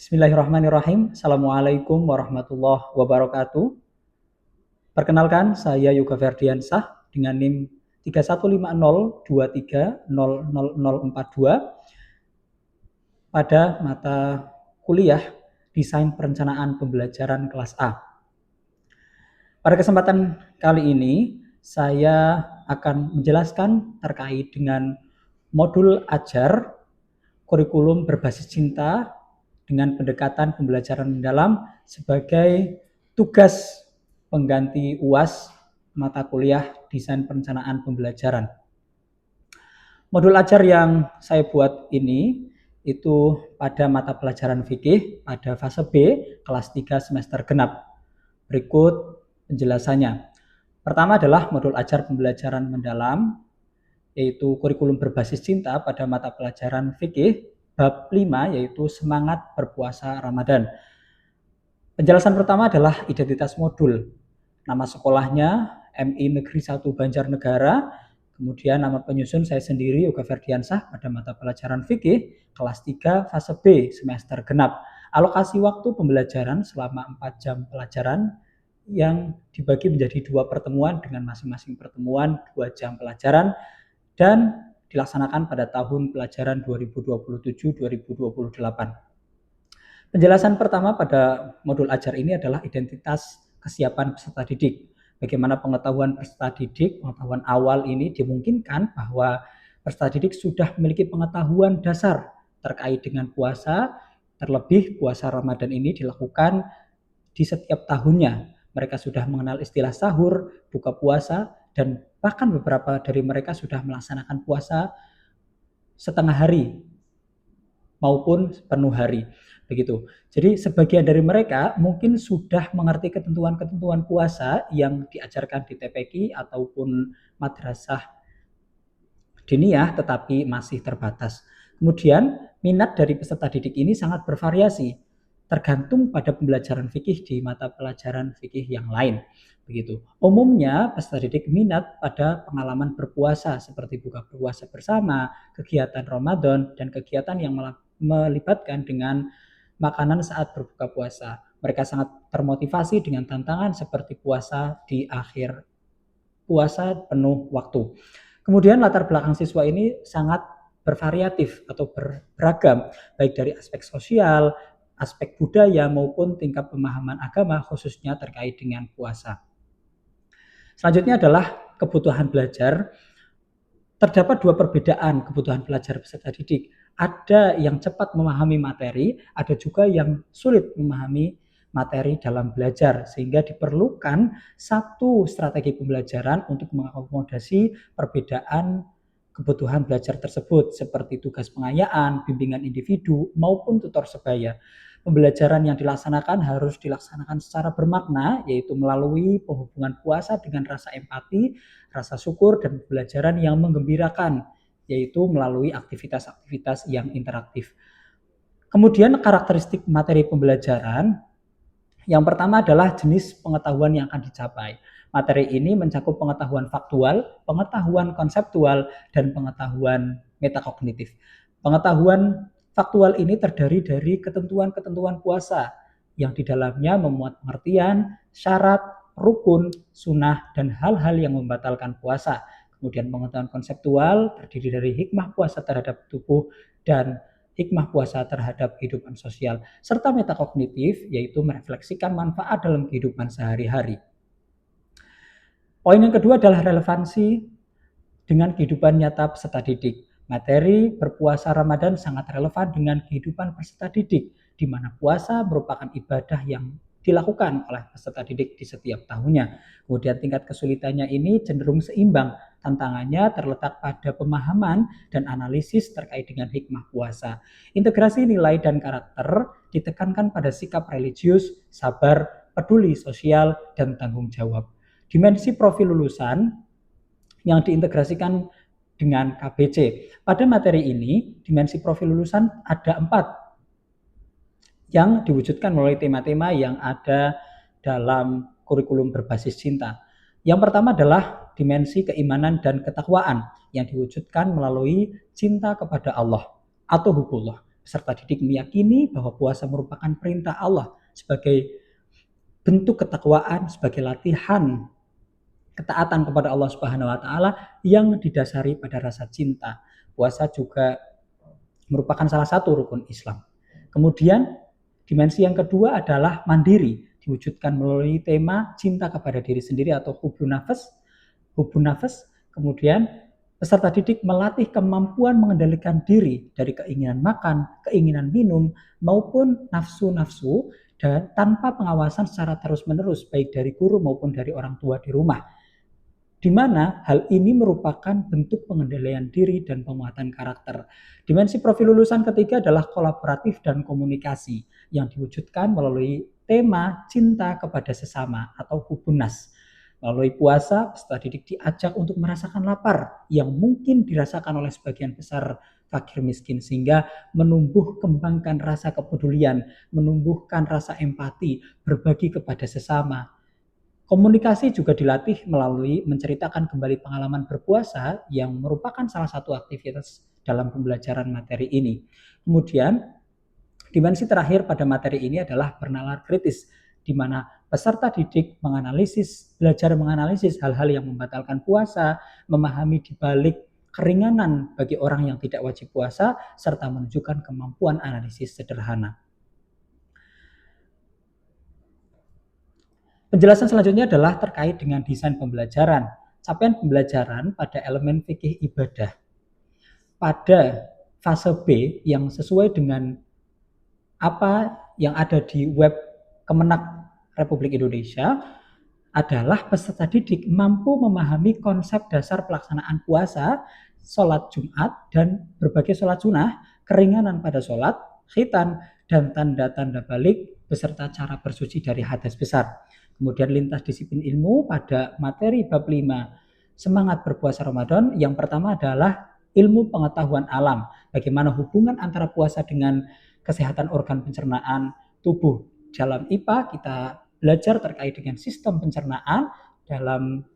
Bismillahirrahmanirrahim. Assalamualaikum warahmatullahi wabarakatuh. Perkenalkan, saya Yoga Ferdiansah dengan NIM 3150230042 pada mata kuliah Desain Perencanaan Pembelajaran kelas A. Pada kesempatan kali ini, saya akan menjelaskan terkait dengan modul ajar kurikulum berbasis cinta dengan pendekatan pembelajaran mendalam sebagai tugas pengganti UAS mata kuliah Desain Perencanaan Pembelajaran. Modul ajar yang saya buat ini itu pada mata pelajaran fikih pada fase B kelas 3 semester genap. Berikut penjelasannya. Pertama adalah modul ajar pembelajaran mendalam, yaitu kurikulum berbasis cinta pada mata pelajaran fikih bab 5, yaitu semangat berpuasa Ramadan. Penjelasan pertama adalah identitas modul. Nama sekolahnya MI Negeri 1 Banjarnegara, kemudian nama penyusun saya sendiri Yoga Ferdiansah pada mata pelajaran fikih kelas 3 fase B semester genap. Alokasi waktu pembelajaran selama 4 jam pelajaran yang dibagi menjadi 2 pertemuan dengan masing-masing pertemuan 2 jam pelajaran dan dilaksanakan pada tahun pelajaran 2027-2028. Penjelasan pertama pada modul ajar ini adalah identitas kesiapan peserta didik. Bagaimana pengetahuan peserta didik, pengetahuan awal ini dimungkinkan bahwa peserta didik sudah memiliki pengetahuan dasar terkait dengan puasa, terlebih puasa Ramadan ini dilakukan di setiap tahunnya. Mereka sudah mengenal istilah sahur, buka puasa, dan bahkan beberapa dari mereka sudah melaksanakan puasa setengah hari maupun penuh hari. Begitu. Jadi sebagian dari mereka mungkin sudah mengerti ketentuan-ketentuan puasa yang diajarkan di TPQ ataupun madrasah diniyah, tetapi masih terbatas. Kemudian minat dari peserta didik ini sangat bervariasi, tergantung pada pembelajaran fikih di mata pelajaran fikih yang lain. Begitu. Umumnya peserta didik minat pada pengalaman berpuasa seperti buka puasa bersama, kegiatan Ramadan, dan kegiatan yang melibatkan dengan makanan saat berbuka puasa. Mereka sangat termotivasi dengan tantangan seperti puasa di akhir puasa penuh waktu. Kemudian latar belakang siswa ini sangat bervariatif atau beragam, baik dari aspek sosial, aspek budaya maupun tingkat pemahaman agama khususnya terkait dengan puasa. Selanjutnya adalah kebutuhan belajar. Terdapat 2 perbedaan kebutuhan belajar peserta didik. Ada yang cepat memahami materi, ada juga yang sulit memahami materi dalam belajar, sehingga diperlukan satu strategi pembelajaran untuk mengakomodasi perbedaan kebutuhan belajar tersebut, seperti tugas pengayaan, bimbingan individu, maupun tutor sebaya. Pembelajaran yang dilaksanakan harus dilaksanakan secara bermakna, yaitu melalui penghubungan puasa dengan rasa empati, rasa syukur, dan pembelajaran yang menggembirakan, yaitu melalui aktivitas-aktivitas yang interaktif. Kemudian karakteristik materi pembelajaran, yang pertama adalah jenis pengetahuan yang akan dicapai. Materi ini mencakup pengetahuan faktual, pengetahuan konseptual, dan pengetahuan metakognitif. Pengetahuan faktual ini terdiri dari ketentuan-ketentuan puasa yang di dalamnya memuat pengertian, syarat, rukun, sunnah, dan hal-hal yang membatalkan puasa. Kemudian pengetahuan konseptual terdiri dari hikmah puasa terhadap tubuh dan hikmah puasa terhadap kehidupan sosial, serta metakognitif, yaitu merefleksikan manfaat dalam kehidupan sehari-hari. Poin yang kedua adalah relevansi dengan kehidupan nyata peserta didik. Materi berpuasa Ramadan sangat relevan dengan kehidupan peserta didik, di mana puasa merupakan ibadah yang dilakukan oleh peserta didik di setiap tahunnya. Kemudian tingkat kesulitannya ini cenderung seimbang. Tantangannya terletak pada pemahaman dan analisis terkait dengan hikmah puasa. Integrasi nilai dan karakter ditekankan pada sikap religius, sabar, peduli sosial, dan tanggung jawab. Dimensi profil lulusan yang diintegrasikan dengan KBC. Pada materi ini, dimensi profil lulusan ada 4 yang diwujudkan melalui tema-tema yang ada dalam kurikulum berbasis cinta. Yang pertama adalah dimensi keimanan dan ketakwaan yang diwujudkan melalui cinta kepada Allah atau hubullah. Peserta didik meyakini bahwa puasa merupakan perintah Allah sebagai bentuk ketakwaan, sebagai latihan ketaatan kepada Allah Subhanahu wa taala yang didasari pada rasa cinta. Puasa juga merupakan salah satu rukun Islam. Kemudian dimensi yang kedua adalah mandiri, diwujudkan melalui tema cinta kepada diri sendiri atau hubun nafas. Kemudian peserta didik melatih kemampuan mengendalikan diri dari keinginan makan, keinginan minum, maupun nafsu-nafsu dan tanpa pengawasan secara terus-menerus baik dari guru maupun dari orang tua di rumah, di mana hal ini merupakan bentuk pengendalian diri dan penguatan karakter. Dimensi profil lulusan ketiga adalah kolaboratif dan komunikasi yang diwujudkan melalui tema cinta kepada sesama atau hubunas. Melalui puasa, peserta didik diajak untuk merasakan lapar yang mungkin dirasakan oleh sebagian besar fakir miskin, sehingga menumbuh kembangkan rasa kepedulian, menumbuhkan rasa empati, berbagi kepada sesama. Komunikasi juga dilatih melalui menceritakan kembali pengalaman berpuasa yang merupakan salah satu aktivitas dalam pembelajaran materi ini. Kemudian, dimensi terakhir pada materi ini adalah bernalar kritis, di mana peserta didik belajar menganalisis hal-hal yang membatalkan puasa, memahami dibalik keringanan bagi orang yang tidak wajib puasa, serta menunjukkan kemampuan analisis sederhana. Penjelasan selanjutnya adalah terkait dengan desain pembelajaran. Capaian pembelajaran pada elemen fikih ibadah. Pada fase B yang sesuai dengan apa yang ada di web Kemenak Republik Indonesia adalah peserta didik mampu memahami konsep dasar pelaksanaan puasa, sholat Jumat, dan berbagai sholat sunnah, keringanan pada sholat, khitan, dan tanda-tanda balik beserta cara bersuci dari hadas besar. Kemudian lintas disiplin ilmu pada materi bab 5 semangat berpuasa Ramadan. Yang pertama adalah ilmu pengetahuan alam, bagaimana hubungan antara puasa dengan kesehatan organ pencernaan tubuh. Dalam IPA kita belajar terkait dengan sistem pencernaan. Dalam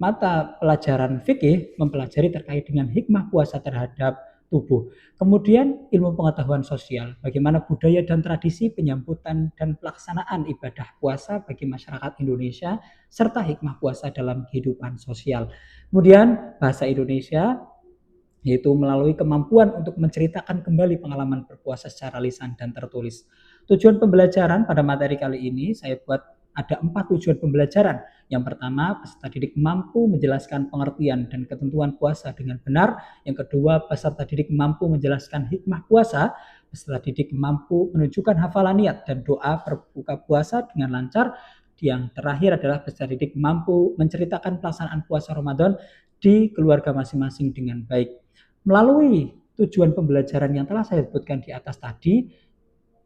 mata pelajaran fikih mempelajari terkait dengan hikmah puasa terhadap tubuh. Kemudian ilmu pengetahuan sosial, bagaimana budaya dan tradisi penyambutan dan pelaksanaan ibadah puasa bagi masyarakat Indonesia, serta hikmah puasa dalam kehidupan sosial. Kemudian bahasa Indonesia, yaitu melalui kemampuan untuk menceritakan kembali pengalaman berpuasa secara lisan dan tertulis. Tujuan pembelajaran pada materi kali ini saya buat ada 4 tujuan pembelajaran. Yang pertama, peserta didik mampu menjelaskan pengertian dan ketentuan puasa dengan benar. Yang kedua, peserta didik mampu menjelaskan hikmah puasa. Peserta didik mampu menunjukkan hafalan niat dan doa berbuka puasa dengan lancar. Yang terakhir adalah peserta didik mampu menceritakan pelaksanaan puasa Ramadan di keluarga masing-masing dengan baik. Melalui tujuan pembelajaran yang telah saya sebutkan di atas tadi,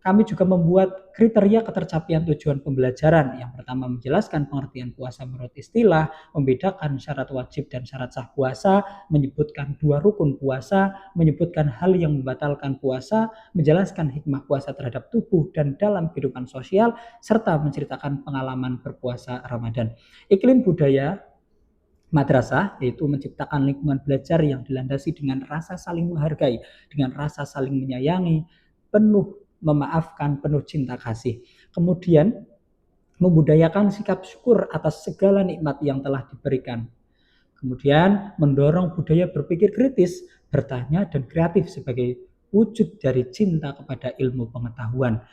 kami juga membuat kriteria ketercapaian tujuan pembelajaran. Yang pertama, menjelaskan pengertian puasa menurut istilah, membedakan syarat wajib dan syarat sah puasa, menyebutkan 2 rukun puasa, menyebutkan hal yang membatalkan puasa, menjelaskan hikmah puasa terhadap tubuh dan dalam kehidupan sosial, serta menceritakan pengalaman berpuasa Ramadan. Iklim budaya madrasah, yaitu menciptakan lingkungan belajar yang dilandasi dengan rasa saling menghargai, dengan rasa saling menyayangi, penuh memaafkan, penuh cinta kasih. Kemudian membudayakan sikap syukur atas segala nikmat yang telah diberikan. Kemudian mendorong budaya berpikir kritis, bertanya dan kreatif sebagai wujud dari cinta kepada ilmu pengetahuan.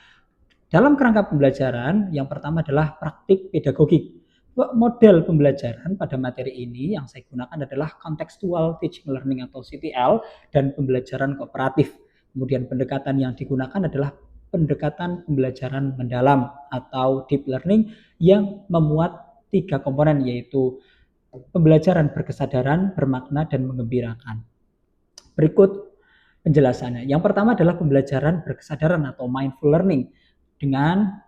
Dalam kerangka pembelajaran, yang pertama adalah praktik pedagogik. Model pembelajaran pada materi ini yang saya gunakan adalah contextual teaching learning atau CTL dan pembelajaran kooperatif. Kemudian pendekatan yang digunakan adalah pendekatan pembelajaran mendalam atau deep learning yang memuat 3 komponen, yaitu pembelajaran berkesadaran, bermakna, dan menggembirakan. Berikut penjelasannya. Yang pertama adalah pembelajaran berkesadaran atau mindful learning, dengan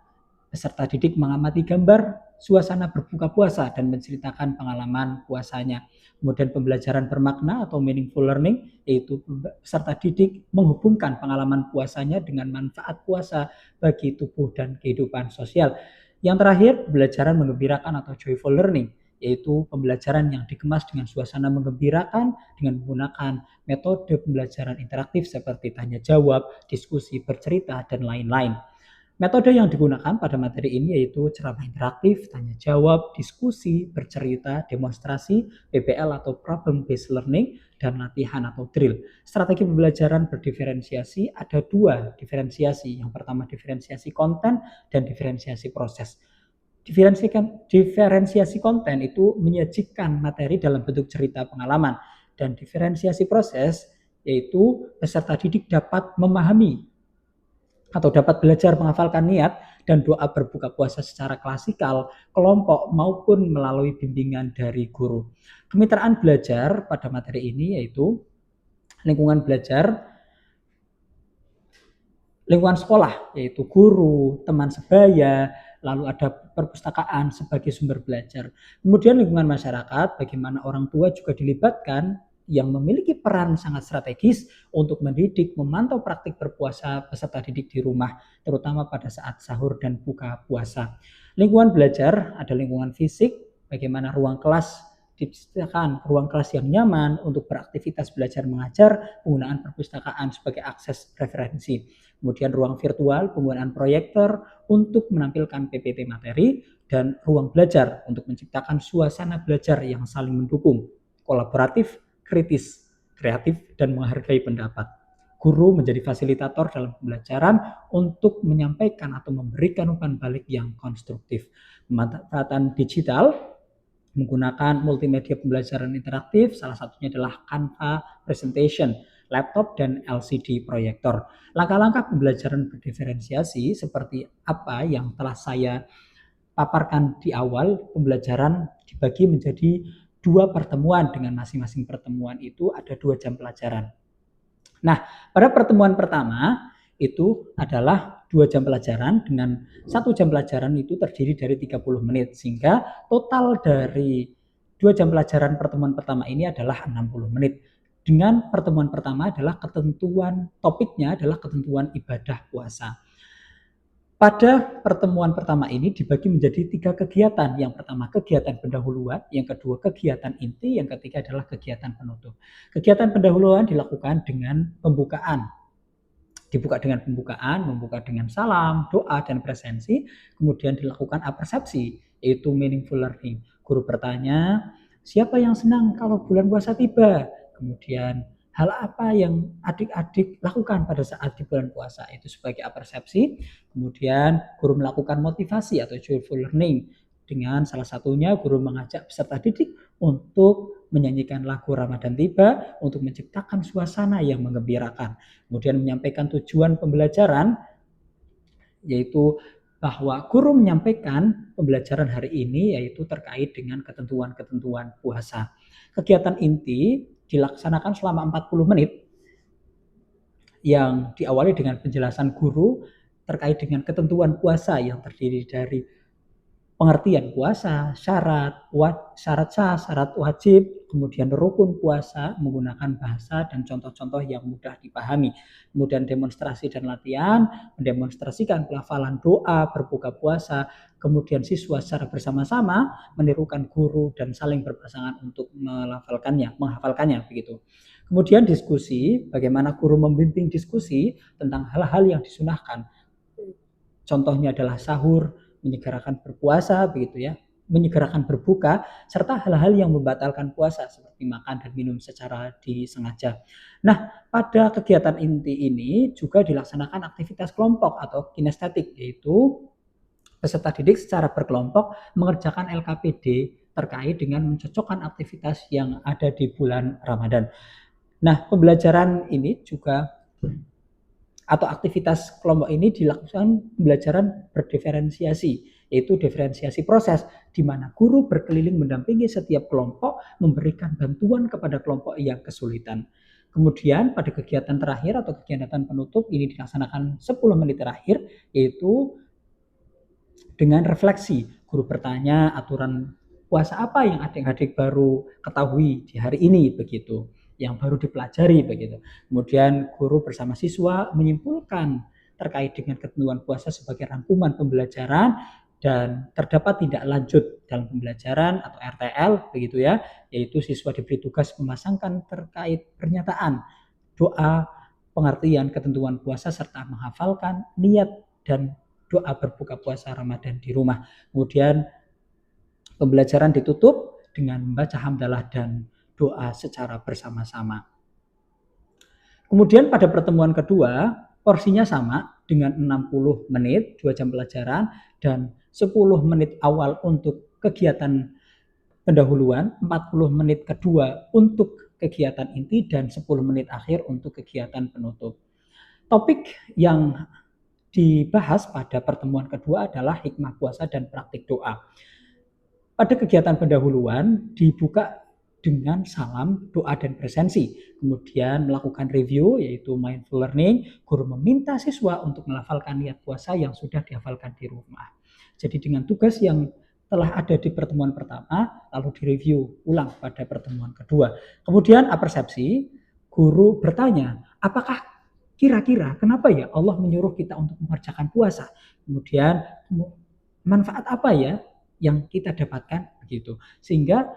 peserta didik mengamati gambar suasana berbuka puasa dan menceritakan pengalaman puasanya. Kemudian pembelajaran bermakna atau meaningful learning, yaitu peserta didik menghubungkan pengalaman puasanya dengan manfaat puasa bagi tubuh dan kehidupan sosial. Yang terakhir, pembelajaran menggembirakan atau joyful learning, yaitu pembelajaran yang dikemas dengan suasana menggembirakan dengan menggunakan metode pembelajaran interaktif seperti tanya jawab, diskusi, bercerita, dan lain-lain. Metode yang digunakan pada materi ini yaitu ceramah interaktif, tanya jawab, diskusi, bercerita, demonstrasi, PBL atau problem based learning, dan latihan atau drill. Strategi pembelajaran berdiferensiasi ada dua diferensiasi. Yang pertama diferensiasi konten dan diferensiasi proses. Diferensiasi konten itu menyajikan materi dalam bentuk cerita pengalaman, dan diferensiasi proses yaitu peserta didik dapat memahami atau dapat belajar menghafalkan niat dan doa berbuka puasa secara klasikal, kelompok maupun melalui bimbingan dari guru. Kemitraan belajar pada materi ini yaitu lingkungan belajar, lingkungan sekolah, yaitu guru, teman sebaya, lalu ada perpustakaan sebagai sumber belajar. Kemudian lingkungan masyarakat, bagaimana orang tua juga dilibatkan yang memiliki peran sangat strategis untuk mendidik, memantau praktik berpuasa peserta didik di rumah, terutama pada saat sahur dan buka puasa. Lingkungan belajar ada lingkungan fisik, bagaimana ruang kelas diciptakan ruang kelas yang nyaman untuk beraktivitas belajar mengajar, penggunaan perpustakaan sebagai akses referensi. Kemudian ruang virtual, penggunaan proyektor untuk menampilkan PPT materi, dan ruang belajar untuk menciptakan suasana belajar yang saling mendukung, kolaboratif, kritis, kreatif, dan menghargai pendapat. Guru menjadi fasilitator dalam pembelajaran untuk menyampaikan atau memberikan umpan balik yang konstruktif. Pemanfaatan digital menggunakan multimedia pembelajaran interaktif, salah satunya adalah Canva Presentation, laptop, dan LCD proyektor. Langkah-langkah pembelajaran berdiferensiasi seperti apa yang telah saya paparkan di awal. Pembelajaran dibagi menjadi dua pertemuan, dengan masing-masing pertemuan itu ada 2 jam pelajaran. Nah, pada pertemuan pertama itu adalah 2 jam pelajaran, dengan 1 jam pelajaran itu terdiri dari 30 menit, sehingga total dari 2 jam pelajaran pertemuan pertama ini adalah 60 menit. Dengan pertemuan pertama adalah ketentuan topiknya adalah ketentuan ibadah puasa. Pada pertemuan pertama ini dibagi menjadi 3 kegiatan. Yang pertama kegiatan pendahuluan, yang kedua kegiatan inti, yang ketiga adalah kegiatan penutup. Kegiatan pendahuluan dilakukan dengan pembukaan. Dibuka dengan pembukaan, membuka dengan salam, doa, dan presensi. Kemudian dilakukan apersepsi, yaitu meaningful learning. Guru bertanya, siapa yang senang kalau bulan puasa tiba? Kemudian hal apa yang adik-adik lakukan pada saat di bulan puasa, itu sebagai apersepsi. Kemudian guru melakukan motivasi atau joyful learning, dengan salah satunya guru mengajak peserta didik untuk menyanyikan lagu Ramadan Tiba untuk menciptakan suasana yang menggembirakan. Kemudian menyampaikan tujuan pembelajaran, yaitu bahwa guru menyampaikan pembelajaran hari ini yaitu terkait dengan ketentuan-ketentuan puasa. Kegiatan inti dilaksanakan selama 40 menit yang diawali dengan penjelasan guru terkait dengan ketentuan puasa yang terdiri dari pengertian puasa, syarat sah, syarat wajib, kemudian rukun puasa menggunakan bahasa dan contoh-contoh yang mudah dipahami. Kemudian demonstrasi dan latihan, mendemonstrasikan pelafalan doa berbuka puasa, kemudian siswa secara bersama-sama menirukan guru dan saling berpasangan untuk menghafalkannya begitu. Kemudian diskusi, bagaimana guru membimbing diskusi tentang hal-hal yang disunahkan. Contohnya adalah sahur, menyegerakan berpuasa begitu ya, menyegerakan berbuka, serta hal-hal yang membatalkan puasa seperti makan dan minum secara disengaja. Nah, pada kegiatan inti ini juga dilaksanakan aktivitas kelompok atau kinestetik, yaitu peserta didik secara berkelompok mengerjakan LKPD terkait dengan mencocokkan aktivitas yang ada di bulan Ramadan. Nah, pembelajaran ini juga atau aktivitas kelompok ini dilakukan pembelajaran berdiferensiasi, yaitu diferensiasi proses, di mana guru berkeliling mendampingi setiap kelompok, memberikan bantuan kepada kelompok yang kesulitan. Kemudian pada kegiatan terakhir atau kegiatan penutup ini dilaksanakan 10 menit terakhir, yaitu dengan refleksi. Guru bertanya aturan puasa apa yang adik-adik baru ketahui di hari ini begitu, yang baru dipelajari begitu. Kemudian guru bersama siswa menyimpulkan terkait dengan ketentuan puasa sebagai rangkuman pembelajaran dan terdapat tidak lanjut dalam pembelajaran atau RTL begitu ya, yaitu siswa diberi tugas memasangkan terkait pernyataan, doa, pengertian ketentuan puasa serta menghafalkan niat dan doa berbuka puasa Ramadan di rumah. Kemudian pembelajaran ditutup dengan membaca hamdalah dan doa secara bersama-sama. Kemudian pada pertemuan kedua, porsinya sama dengan 60 menit, 2 jam pelajaran, dan 10 menit awal untuk kegiatan pendahuluan, 40 menit kedua untuk kegiatan inti, dan 10 menit akhir untuk kegiatan penutup. Topik yang dibahas pada pertemuan kedua adalah hikmah puasa dan praktik doa. Pada kegiatan pendahuluan dibuka dengan salam, doa, dan presensi. Kemudian melakukan review yaitu mindful learning, guru meminta siswa untuk melafalkan niat puasa yang sudah dihafalkan di rumah. Jadi dengan tugas yang telah ada di pertemuan pertama, lalu direview ulang pada pertemuan kedua. Kemudian apersepsi, guru bertanya, apakah kira-kira kenapa ya Allah menyuruh kita untuk mengerjakan puasa? Kemudian manfaat apa ya yang kita dapatkan begitu. Sehingga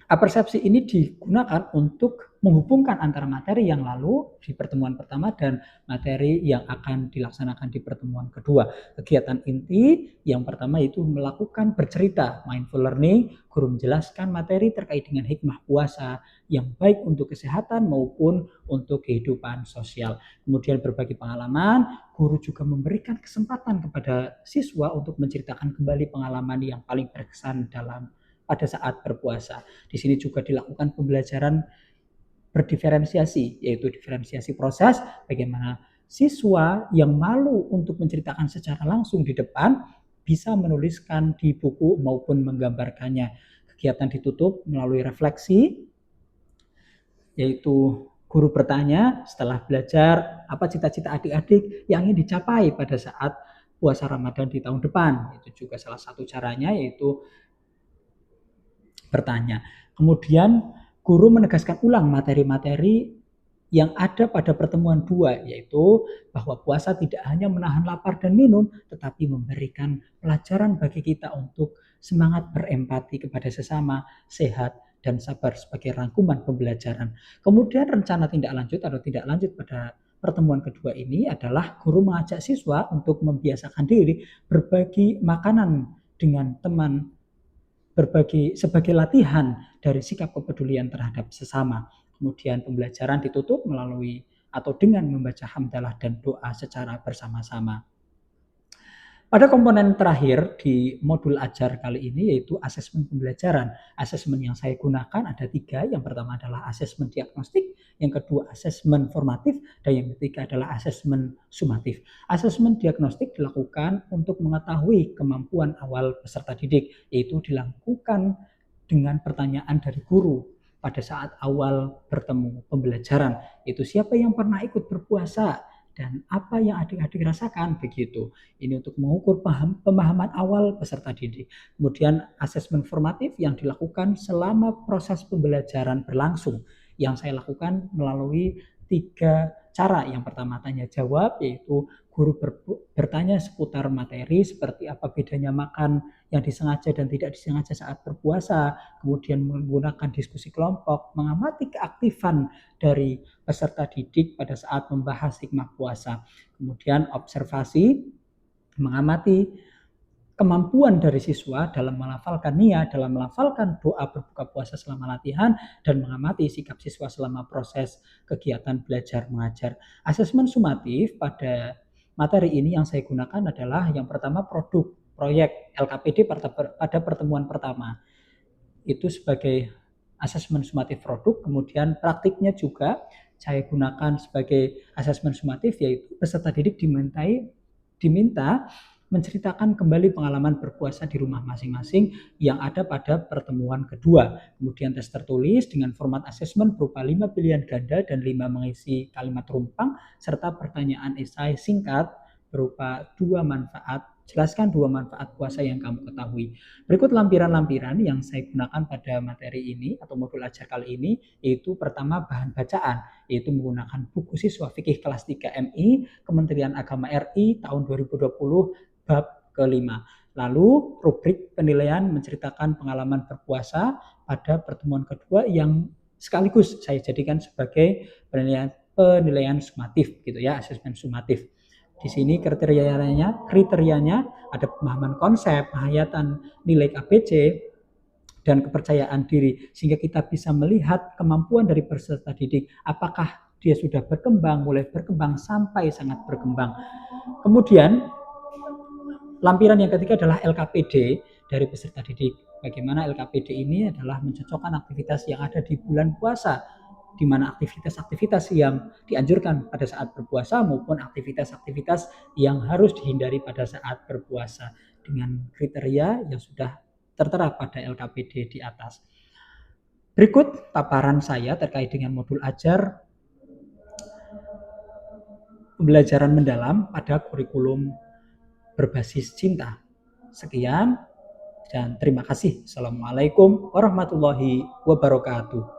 persepsi ini digunakan untuk menghubungkan antara materi yang lalu di pertemuan pertama dan materi yang akan dilaksanakan di pertemuan kedua. Kegiatan inti yang pertama itu melakukan bercerita, mindful learning, guru menjelaskan materi terkait dengan hikmah puasa yang baik untuk kesehatan maupun untuk kehidupan sosial. Kemudian berbagi pengalaman, guru juga memberikan kesempatan kepada siswa untuk menceritakan kembali pengalaman yang paling berkesan pada saat berpuasa. Di sini juga dilakukan pembelajaran berdiferensiasi, yaitu diferensiasi proses bagaimana siswa yang malu untuk menceritakan secara langsung di depan bisa menuliskan di buku maupun menggambarkannya. Kegiatan ditutup melalui refleksi, yaitu guru bertanya setelah belajar apa cita-cita adik-adik yang ingin dicapai pada saat puasa Ramadan di tahun depan. Itu juga salah satu caranya, yaitu bertanya. Kemudian guru menegaskan ulang materi-materi yang ada pada pertemuan 2, yaitu bahwa puasa tidak hanya menahan lapar dan minum, tetapi memberikan pelajaran bagi kita untuk semangat berempati kepada sesama, sehat, dan sabar sebagai rangkuman pembelajaran. Kemudian rencana tindak lanjut atau tidak lanjut pada pertemuan kedua ini adalah guru mengajak siswa untuk membiasakan diri berbagi makanan dengan teman, berbagi sebagai latihan dari sikap kepedulian terhadap sesama. Kemudian pembelajaran ditutup melalui atau dengan membaca hamdalah dan doa secara bersama-sama. Pada komponen terakhir di modul ajar kali ini yaitu asesmen pembelajaran. Asesmen yang saya gunakan ada 3. Yang pertama adalah asesmen diagnostik, yang kedua asesmen formatif, dan yang ketiga adalah asesmen sumatif. Asesmen diagnostik dilakukan untuk mengetahui kemampuan awal peserta didik, yaitu dilakukan dengan pertanyaan dari guru pada saat awal bertemu pembelajaran, yaitu siapa yang pernah ikut berpuasa dan apa yang adik-adik rasakan begitu. Ini untuk mengukur pemahaman awal peserta didik. Kemudian asesmen formatif yang dilakukan selama proses pembelajaran berlangsung, yang saya lakukan melalui 3 cara. Yang pertama tanya jawab, yaitu guru bertanya seputar materi seperti apa bedanya makan yang disengaja dan tidak disengaja saat berpuasa, kemudian menggunakan diskusi kelompok, mengamati keaktifan dari peserta didik pada saat membahas hikmah puasa. Kemudian observasi, mengamati kemampuan dari siswa dalam melafalkan niat, dalam melafalkan doa berbuka puasa selama latihan, dan mengamati sikap siswa selama proses kegiatan belajar mengajar. Asesmen sumatif pada materi ini yang saya gunakan adalah yang pertama produk proyek LKPD pada pertemuan pertama. Itu sebagai asesmen sumatif produk. Kemudian praktiknya juga saya gunakan sebagai asesmen sumatif, yaitu peserta didik diminta menceritakan kembali pengalaman berpuasa di rumah masing-masing yang ada pada pertemuan kedua. Kemudian tes tertulis dengan format asesmen berupa 5 pilihan ganda dan 5 mengisi kalimat rumpang, serta pertanyaan esai singkat berupa 2 manfaat. Jelaskan 2 manfaat puasa yang kamu ketahui. Berikut lampiran-lampiran yang saya gunakan pada materi ini atau modul ajar kali ini, yaitu pertama bahan bacaan, yaitu menggunakan buku siswa fikih kelas 3 MI Kementerian Agama RI tahun 2020 bab kelima. Lalu rubrik penilaian menceritakan pengalaman berpuasa pada pertemuan kedua yang sekaligus saya jadikan sebagai penilaian sumatif gitu ya, asesmen sumatif. Di sini kriterianya ada pemahaman konsep, penghayatan nilai KBC, dan kepercayaan diri, sehingga kita bisa melihat kemampuan dari peserta didik, apakah dia sudah berkembang, mulai berkembang sampai sangat berkembang. Kemudian lampiran yang ketiga adalah LKPD dari peserta didik. Bagaimana LKPD ini adalah mencocokkan aktivitas yang ada di bulan puasa, di mana aktivitas-aktivitas yang dianjurkan pada saat berpuasa maupun aktivitas-aktivitas yang harus dihindari pada saat berpuasa dengan kriteria yang sudah tertera pada LKPD di atas. Berikut paparan saya terkait dengan modul ajar pembelajaran mendalam pada kurikulum berbasis cinta. Sekian dan terima kasih. Assalamualaikum warahmatullahi wabarakatuh.